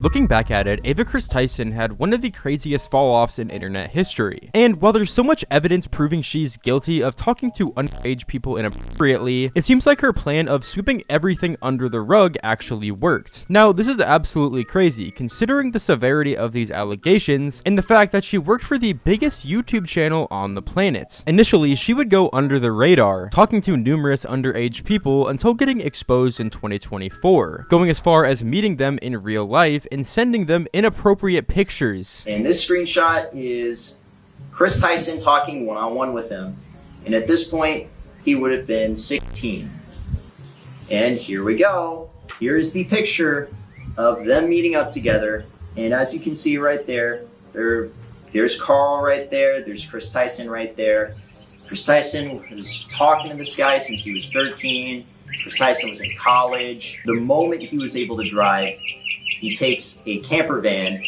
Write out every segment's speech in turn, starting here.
Looking back at it, Ava Kris Tyson had one of the craziest fall-offs in internet history. And while there's so much evidence proving she's guilty of talking to underage people inappropriately, it seems like her plan of sweeping everything under the rug actually worked. Now, this is absolutely crazy, considering the severity of these allegations and the fact that she worked for the biggest YouTube channel on the planet. Initially, she would go under the radar, talking to numerous underage people until getting exposed in 2024, going as far as meeting them in real life and sending them inappropriate pictures. And this screenshot is Kris Tyson talking one-on-one with him. And at this point, he would have been 16. And here we go. Here is the picture of them meeting up together. And as you can see right there, there's Carl right there. There's Kris Tyson right there. Kris Tyson was talking to this guy since he was 13. Kris Tyson was in college. The moment he was able to drive, he takes a camper van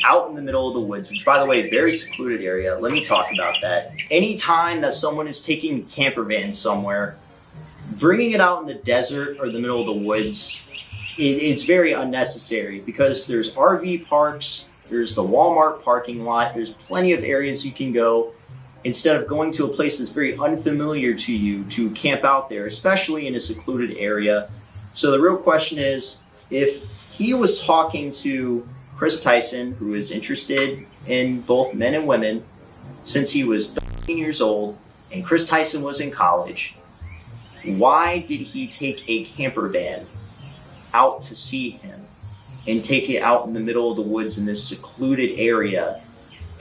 out in the middle of the woods, which, by the way, very secluded area. Let me talk about that. Anytime that someone is taking a camper van somewhere, bringing it out in the desert or the middle of the woods, it's very unnecessary because there's RV parks, there's the Walmart parking lot, there's plenty of areas you can go instead of going to a place that's very unfamiliar to you to camp out there, especially in a secluded area. So the real question is, if he was talking to Kris Tyson, who is interested in both men and women since he was 13 years old, and Kris Tyson was in college, why did he take a camper van out to see him and take it out in the middle of the woods in this secluded area?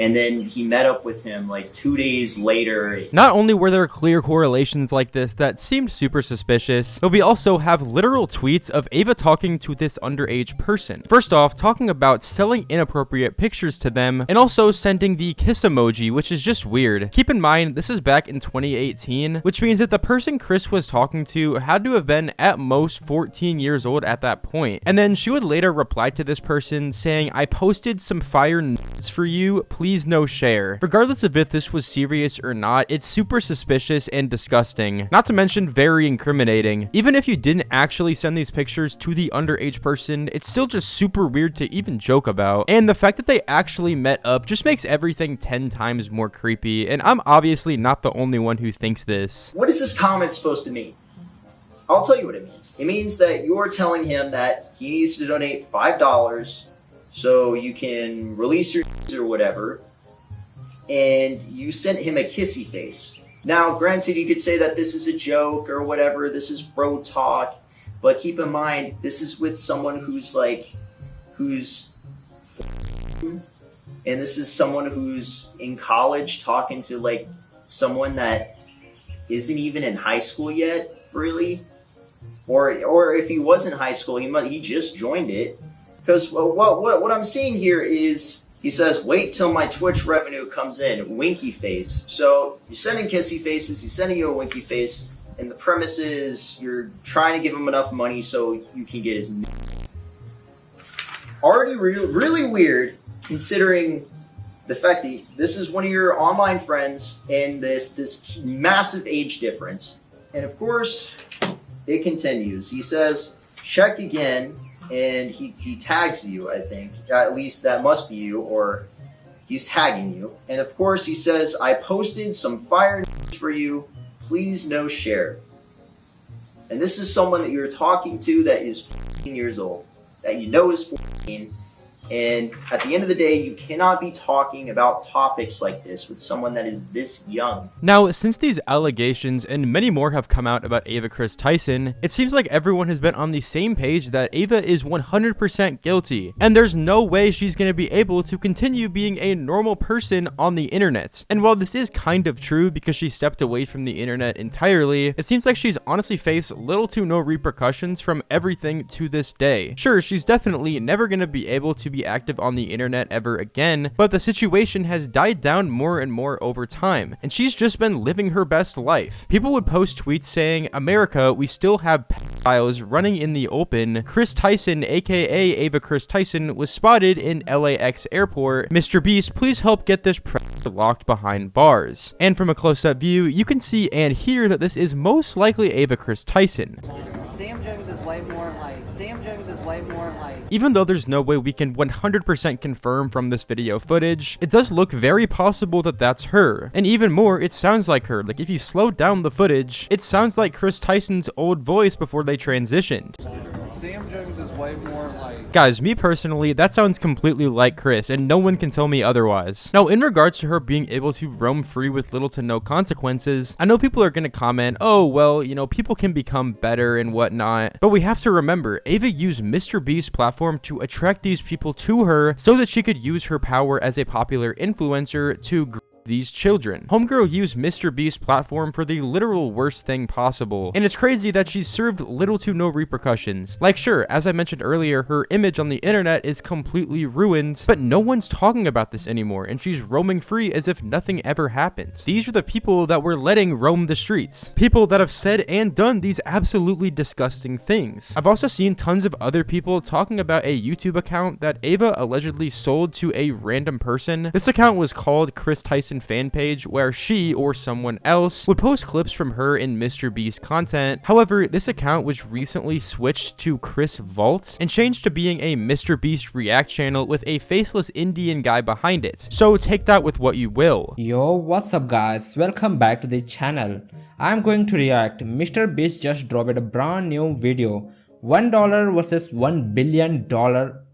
And then he met up with him like 2 days later. Not only were there clear correlations like this that seemed super suspicious, but we also have literal tweets of Ava talking to this underage person. First off, talking about selling inappropriate pictures to them, and also sending the kiss emoji, which is just weird. Keep in mind, this is back in 2018, which means that the person Kris was talking to had to have been at most 14 years old at that point. And then she would later reply to this person saying, "I posted some fire nudes for you, please no share." Regardless of if this was serious or not, it's super suspicious and disgusting. Not to mention very incriminating. Even if you didn't actually send these pictures to the underage person, it's still just super weird to even joke about. And the fact that they actually met up just makes everything 10 times more creepy, and I'm obviously not the only one who thinks this. What is this comment supposed to mean? I'll tell you what it means. It means that you're telling him that he needs to donate $5 so you can release your or whatever, and you sent him a kissy face. Now, granted, you could say that this is a joke or whatever, this is bro talk, but keep in mind, this is with someone who's and this is someone who's in college talking to like someone that isn't even in high school yet, really. Or if he was in high school, he just joined it. Because what I'm seeing here is, he says, "Wait till my Twitch revenue comes in," winky face. So you're sending kissy faces, he's sending you a winky face, and the premise is you're trying to give him enough money so you can get his already really weird, considering the fact that this is one of your online friends and this massive age difference. And of course, it continues. He says, "Check again." And he tags you, I think. At least that must be you, or he's tagging you. And of course he says, "I posted some fire for you, please no share." And this is someone that you're talking to that is 14 years old, that you know is 14. And at the end of the day, you cannot be talking about topics like this with someone that is this young. Now, since these allegations and many more have come out about Ava Kris Tyson, it seems like everyone has been on the same page that Ava is 100% guilty, and there's no way she's going to be able to continue being a normal person on the internet. And while this is kind of true because she stepped away from the internet entirely, it seems like she's honestly faced little to no repercussions from everything to this day. Sure, she's definitely never going to be able to be active on the internet ever again, but the situation has died down more and more over time, and she's just been living her best life. People would post tweets saying, "America, we still have pedophiles running in the open. Kris Tyson, aka Ava Kris Tyson, was spotted in LAX airport. MrBeast, please help get this predator locked behind bars." And from a close-up view, you can see and hear that this is most likely Ava Kris Tyson. Sam Jones is way more like Even though there's no way we can 100% confirm from this video footage, it does look very possible that that's her. And even more, it sounds like her. Like, if you slow down the footage, it sounds like Kris Tyson's old voice before they transitioned. Sam Jones is way more like... Guys, me personally, that sounds completely like Kris, and no one can tell me otherwise. Now, in regards to her being able to roam free with little to no consequences, I know people are going to comment, oh, well, you know, people can become better and whatnot, but we have to remember, Ava used MrBeast's platform to attract these people to her so that she could use her power as a popular influencer to these children. Homegirl used MrBeast's platform for the literal worst thing possible, and it's crazy that she's served little to no repercussions. Like, sure, as I mentioned earlier, her image on the internet is completely ruined, but no one's talking about this anymore, and she's roaming free as if nothing ever happened. These are the people that we're letting roam the streets. People that have said and done these absolutely disgusting things. I've also seen tons of other people talking about a YouTube account that Ava allegedly sold to a random person. This account was called Kris Tyson fan page, where she or someone else would post clips from her in MrBeast content. However, this account was recently switched to Kris Vault and changed to being a MrBeast react channel with a faceless Indian guy behind it. So take that with what you will. Yo, what's up guys, welcome back to the channel. I'm going to react. MrBeast just dropped a brand new video, $1 versus $1 billion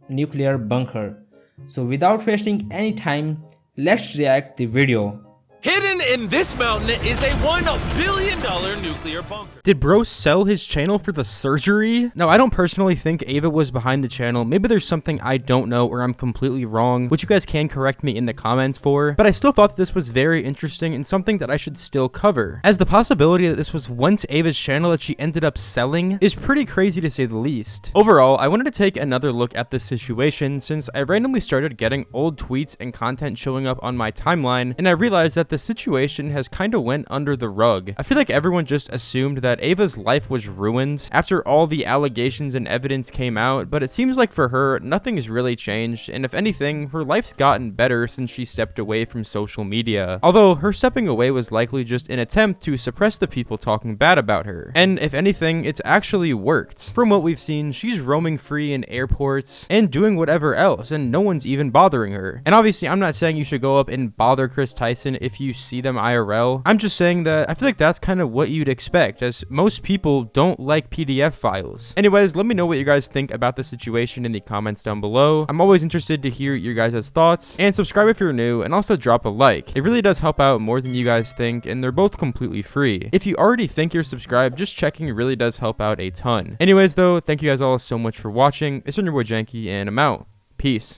nuclear bunker. So without wasting any time, let's react the video. Hidden in this mountain is a $1 billion nuclear bunker. Did bro sell his channel for the surgery? Now, I don't personally think Ava was behind the channel. Maybe there's something I don't know or I'm completely wrong, which you guys can correct me in the comments for, but I still thought that this was very interesting and something that I should still cover, as the possibility that this was once Ava's channel that she ended up selling is pretty crazy to say the least. Overall, I wanted to take another look at this situation since I randomly started getting old tweets and content showing up on my timeline, and I realized that the situation has kind of went under the rug. I feel like everyone just assumed that Ava's life was ruined after all the allegations and evidence came out, but it seems like for her, nothing has really changed, and if anything, her life's gotten better since she stepped away from social media. Although, her stepping away was likely just an attempt to suppress the people talking bad about her. And if anything, it's actually worked. From what we've seen, she's roaming free in airports and doing whatever else, and no one's even bothering her. And obviously, I'm not saying you should go up and bother Kris Tyson if you see them IRL. I'm just saying that I feel like that's kind of what you'd expect, as most people don't like PDF files. Anyways, let me know what you guys think about the situation in the comments down below. I'm always interested to hear your guys' thoughts, and subscribe if you're new, and also drop a like. It really does help out more than you guys think, and they're both completely free. If you already think you're subscribed, just checking really does help out a ton. Anyways though, thank you guys all so much for watching. It's been your boy Janky, and I'm out. Peace.